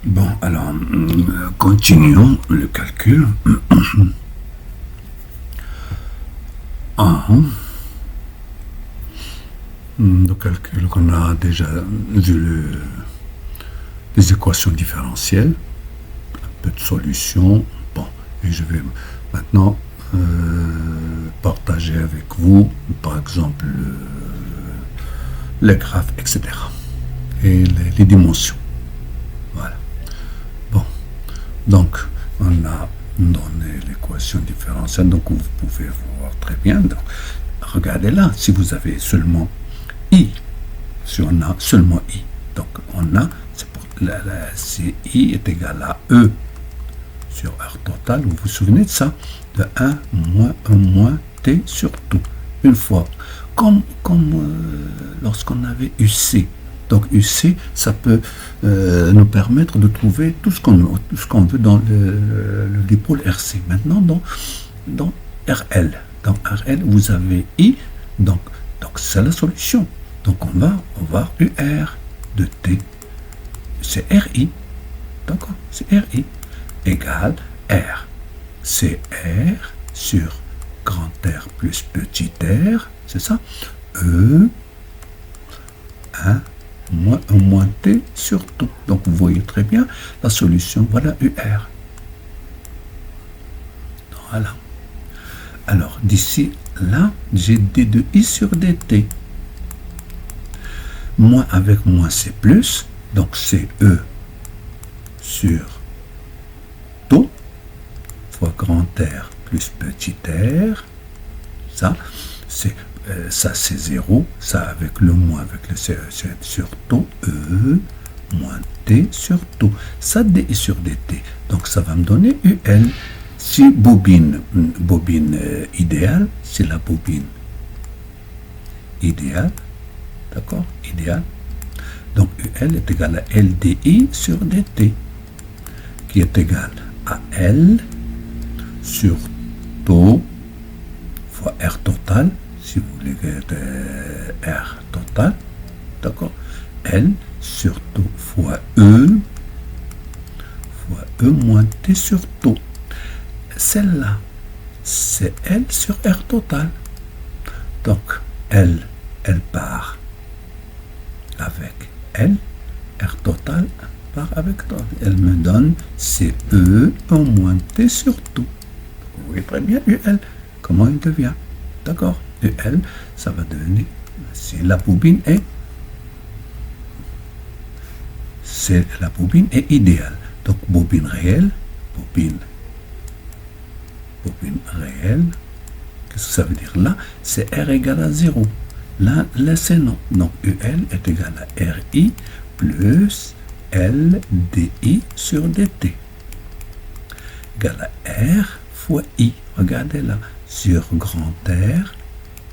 Bon, alors, continuons le calcul. Le calcul qu'on a déjà vu les équations différentielles, un peu de solution. Bon, et je vais maintenant partager avec vous, par exemple, les graphes, etc. et les dimensions. Voilà. Bon, donc on a donné l'équation différentielle, donc vous pouvez voir très bien. Donc, regardez là, si vous avez seulement I, si on a seulement I, donc on a, si I est égal à E sur R total, vous vous souvenez de ça, de 1 moins T sur tout, une fois, comme lorsqu'on avait UC. Donc UC, ça peut nous permettre de trouver tout ce qu'on veut dans le dipôle RC. Maintenant, dans RL. Dans RL, vous avez I, donc c'est la solution. Donc on va avoir UR de T. C'est RI. D'accord? C'est RI égale R. C'est R sur grand R plus petit r. C'est ça? E 1 moins T sur tout. Donc vous voyez très bien la solution. Voilà UR. Voilà. Alors d'ici là, j'ai D de I sur dt. Moins avec moins c'est plus. Donc c'est E sur taux fois grand R plus petit r. Ça c'est 0. Ça avec le moins, avec le C sur taux, E moins T sur taux. Ça D sur dt. Donc ça va me donner UL. Si bobine idéale, c'est la bobine idéale. D'accord? Idéale. Donc UL est égal à LDI sur dt, qui est égal à L sur taux fois R total, si vous voulez R total, d'accord? L sur taux fois E moins T sur taux. Celle-là, c'est L sur R total. Donc, elle part avec L, R total part avec toi. Elle me donne CE moins T sur tout. Vous voyez très bien UL, comment il devient. D'accord? UL, ça va devenir, si la bobine est, idéale. Donc, bobine réelle, qu'est-ce que ça veut dire là? C'est R égale à 0. Là c'est non. Donc UL est égal à RI plus LDI sur DT. Égal à R fois I. Regardez là. Sur grand R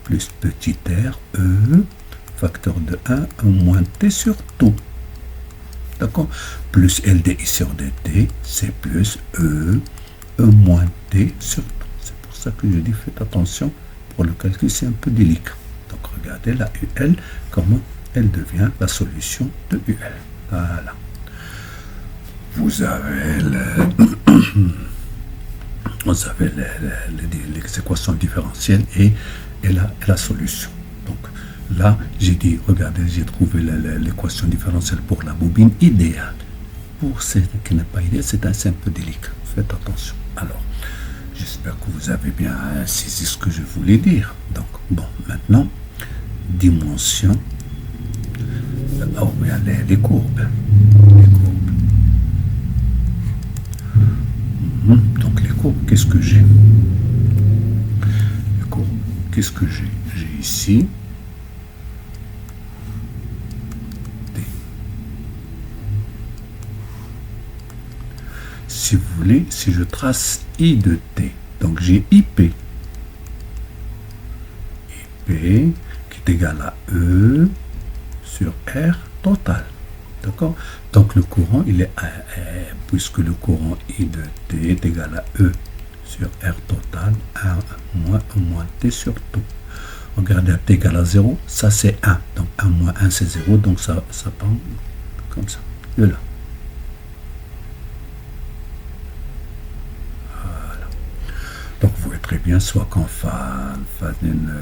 plus petit r, E, facteur de 1 moins T sur tout. D'accord? Plus LDI sur DT, c'est plus E moins T sur tout. C'est pour ça que je dis faites attention, pour le calcul c'est un peu délicat. Donc regardez la UL, comment elle devient la solution de UL. Voilà. Vous avez les équations différentielles et la solution. Donc là, j'ai dit, regardez, j'ai trouvé l'équation différentielle pour la bobine idéale. Pour ce qui n'est pas idéal, c'est un peu délicat. Faites attention. Alors, j'espère que vous avez bien saisi ce que je voulais dire. Donc, bon, maintenant, dimension. Oh, il y a les courbes. Donc, les courbes, qu'est-ce que j'ai? Les courbes, qu'est-ce que j'ai? J'ai ici D. Si vous voulez, si je trace I de T, donc j'ai IP. IP qui est égal à E sur R total. D'accord? Donc le courant, il est puisque le courant I de T est égal à E sur R total, 1 moins T sur tout. Regardez, T égale à 0, ça c'est 1. Donc 1 moins 1 c'est 0, donc ça part comme ça, de là. bien soit qu'on fasse une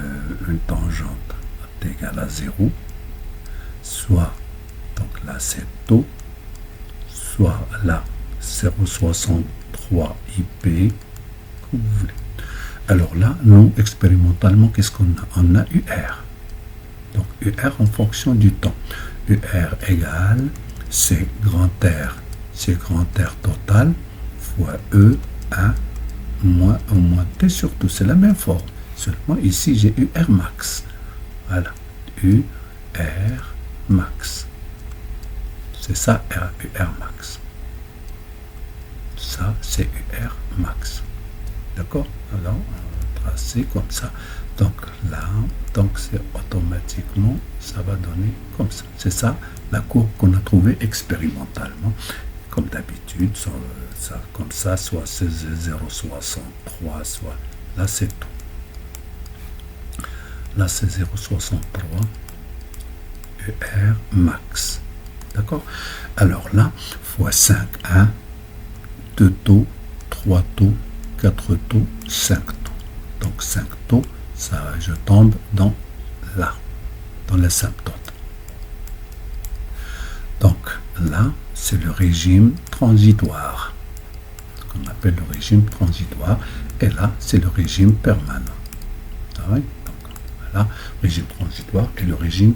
tangente égale à 0, soit, donc là c'est taux, soit là 0,63 IP, comme vous voulez. Alors là, nous, expérimentalement, qu'est-ce qu'on a? On a UR. Donc UR en fonction du temps. UR égale C grand R total fois E1 moins T sur tout. C'est la même forme. Seulement ici, j'ai UR max. Voilà. UR max. C'est ça, UR max. Ça, c'est UR max. D'accord? Alors, on va tracer comme ça. Donc là, donc c'est automatiquement, ça va donner comme ça. C'est ça, la courbe qu'on a trouvée expérimentalement. Comme d'habitude, ça, comme ça, soit c'est 0,63, soit là c'est tout. Là c'est 0,63 UR max. D'accord? Alors là, fois 5, 1, 2 taux, 3 taux, 4 taux, 5 taux. Donc 5 taux, ça, je tombe dans là, dans l'asymptote. Donc là, c'est le régime transitoire, ce qu'on appelle le régime transitoire, et là, c'est le régime permanent. Donc voilà, régime transitoire et le régime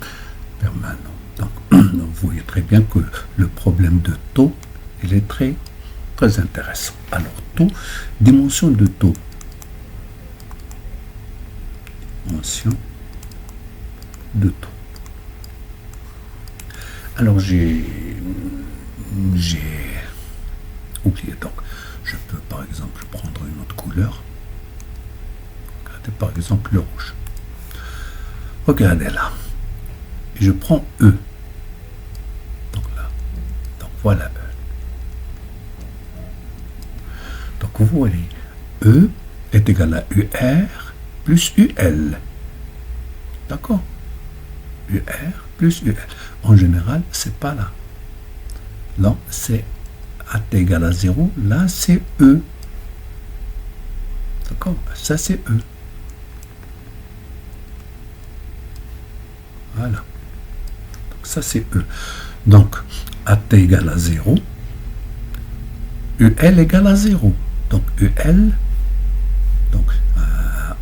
permanent. Donc, vous voyez très bien que le problème de taux, il est très, très intéressant. Alors, taux, dimension de taux. Dimension de taux. Alors, j'ai oublié. Donc, je peux, par exemple, prendre une autre couleur. Regardez, par exemple, le rouge. Regardez là. Je prends E. Donc là. Donc voilà E. Donc vous voyez, E est égal à UR plus UL. D'accord? UR plus UL. En général, c'est pas là. Là, c'est A égale à 0. Là, c'est E. D'accord? Ça, c'est E. Voilà. Ça, c'est E. Donc, AT égale à 0. UL égale à 0. Donc, UL, donc,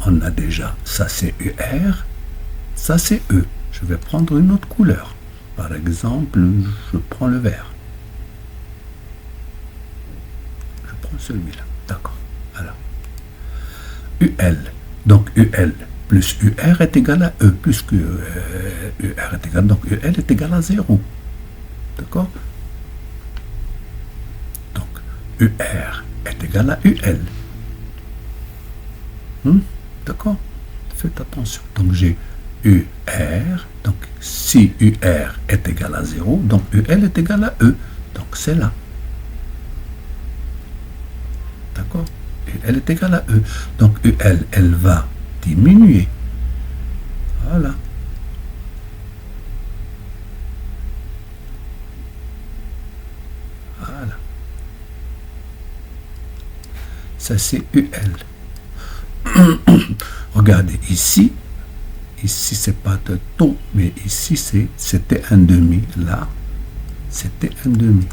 on a déjà, ça c'est UR, ça c'est E. Je vais prendre une autre couleur. Par exemple, je prends le vert. Je prends celui-là. D'accord. Voilà. UL. Donc, UL plus UR est égal à E, puisque UR est égal, donc UL est égal à 0. D'accord? Donc, UR est égal à UL. D'accord? Faites attention. Donc, j'ai UR, donc si UR est égal à 0, donc UL est égal à E. Donc, c'est là. D'accord? UL est égal à E. Donc, UL, elle va diminuer. Voilà. Voilà. Ça, c'est UL. Regardez, ici, c'est pas de taux, mais ici, c'était un demi. Là, c'était un demi.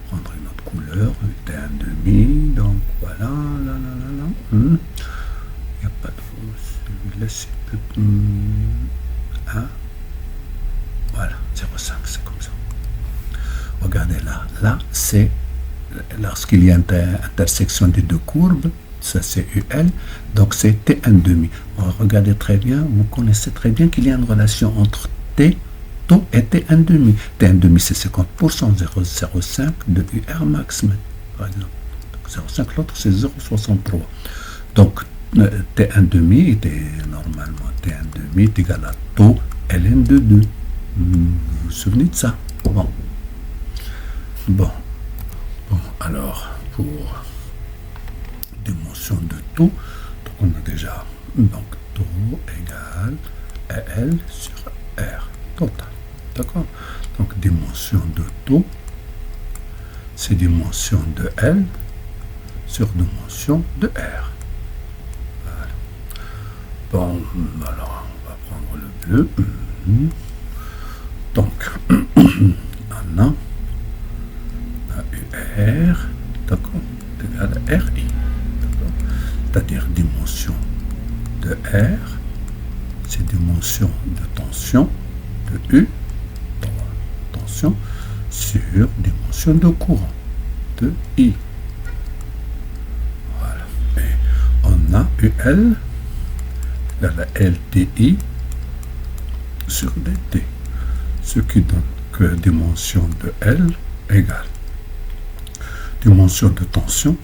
Prendre une autre couleur, c'était un demi. Donc, voilà. Là. Il n'y a pas de... Celui-là, c'est plus... 1. Voilà, 0,5, c'est comme ça. Regardez là. Là, c'est... Lorsqu'il y a une intersection des deux courbes, ça c'est UL, donc c'est T1,5. Regardez très bien, vous connaissez très bien qu'il y a une relation entre T, taux et T1,5. T1,5 c'est 50%, 0,05 de UR max, par exemple. 0,5, l'autre c'est 0,63. Donc T1,5 était normalement T1,5 est égal à taux ln de 2. Vous vous souvenez de ça? Bon, alors, pour dimension de taux, donc on a déjà, donc taux égale L sur R total. D'accord? Donc, dimension de taux, c'est dimension de L sur dimension de R. Voilà. Bon, alors on va prendre le bleu. Donc, on a UR, d'accord, égal à RI. C'est-à-dire dimension de R, c'est dimension de tension de U, tension, sur dimension de courant de I. Voilà. Et on a UL égale à LTI sur DT, ce qui donne que dimension de L égale dimension de tension,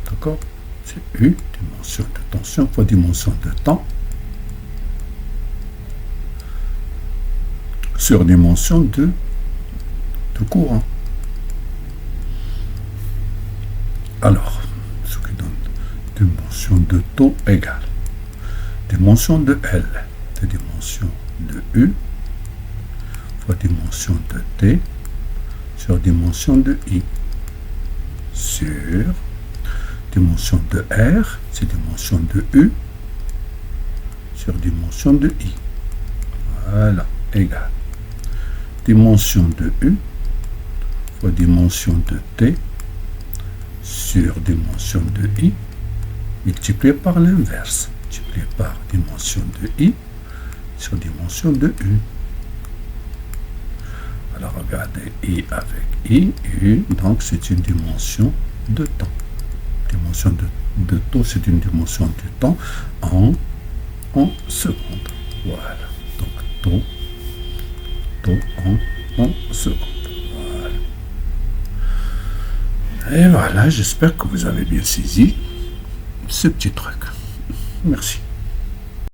d'accord, c'est U, dimension de tension fois dimension de temps, sur dimension de courant. Alors, ce qui donne dimension de taux égale dimension de L, c'est dimension de U, fois dimension de T, sur dimension de I, sur dimension de R, c'est dimension de U, sur dimension de I. Voilà, égale dimension de U fois dimension de T sur dimension de I multiplié par l'inverse, multiplié par dimension de I sur dimension de U. Alors regardez, I avec I, U, donc c'est une dimension de temps. Dimension de taux, c'est une dimension du temps en secondes. Voilà, donc taux en secondes. Voilà. Et voilà, j'espère que vous avez bien saisi ce petit truc. Merci.